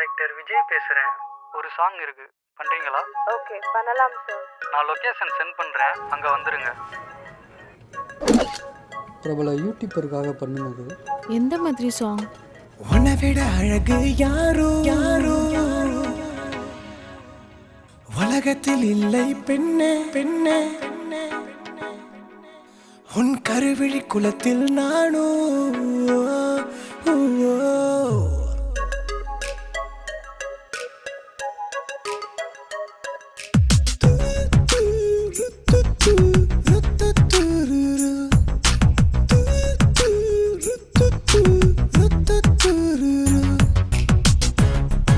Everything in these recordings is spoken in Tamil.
டைரக்டர் விஜய் பேசுகிறேன். ஒரு சாங் இருக்குது, பண்ணுறீங்களா? ஓகே, பண்ணலாம் சார். நான் லொக்கேஷன் சென்ட் பண்ணுறேன், அங்கே வந்துடுங்க. பிரபல யூடியூபருக்காக பண்ணுனது. எந்த மாதிரி சாங்? உன்னை விட அழகு யாரோ யாரோ உலகத்தில் இல்லை பெண்ணே பெண்ணே, உன் கருவிழி குலத்தில் நானோ.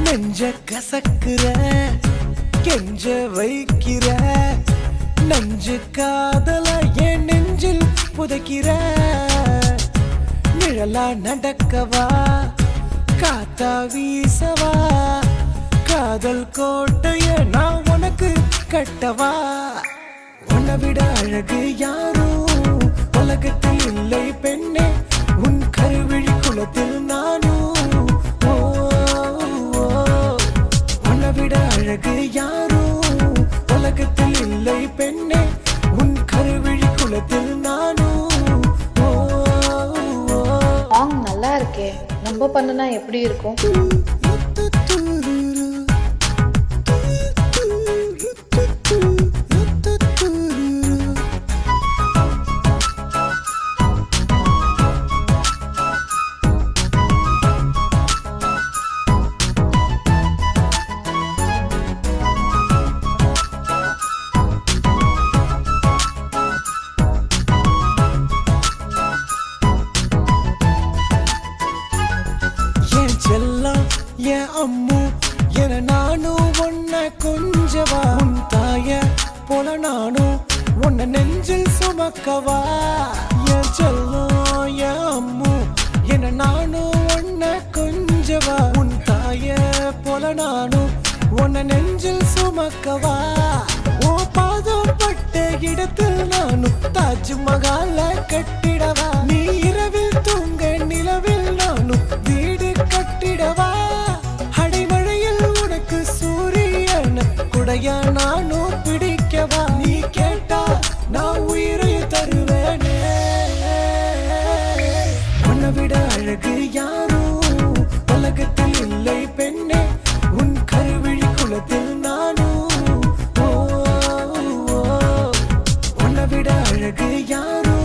நெஞ்ச கசக்குற கெஞ்ச வைக்கிற நெஞ்சு காதல என் நெஞ்சில் புதைக்கிற. நிழலா நடக்கவா காத்தா வீசவா, காதல் கோட்டைய நான் உனக்கு கட்டவா. உன்னை விட அழகு யாரோ உலகத்தில் இல்லை பெண்ணே, உன் கருவிழி குலத்தில் நானோ. உன்னை விட அழகு யாரோ உலகத்தில் இல்லை பெண்ணே, உன் கருவிழி குலத்தில் நானோ. சாங் நல்லா இருக்கே, நம்ம பண்ணுனா எப்படி இருக்கும்? என் அம்மு என நானும் உன்னை கொஞ்சவா, உன் தாய போல நானும் உன்னை நெஞ்சில் சுமக்கவா. என் செல்லம் என் அம்மு என நானும் உன்னை கொஞ்சவா, உன் தாய போல நானும் உன்னை நெஞ்சில் சுமக்கவா. ஓ பாதம் பட்ட இடத்தில் நானும் தாஜ்மஹால கட்டிடவா, நீ இரவில் தூங்க நிலவில் நானும் வீடு கட்டிடவா. அடைமழையில் உனக்கு சூரியன் குடையா நானும் பிடிக்கவா, நீ கேட்டா நான் உயிரை தருவேனே. உன்னை விட அழகு யாரோ உலகத்தில் இல்லை பெண்ணே, உன் கருவிழி குலத்தில் நானோ. உன்னை விட அழகு யாரோ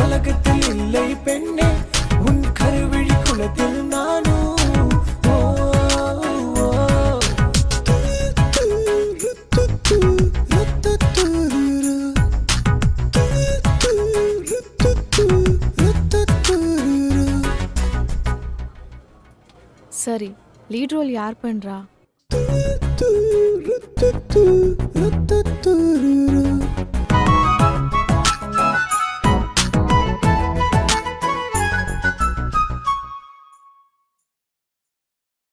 உலகத்தில் இல்லை பெண்ணே, உன் கருவிழி குலத்தில் நானோ. சரி, லீட் ரோல் யார் பண்றா?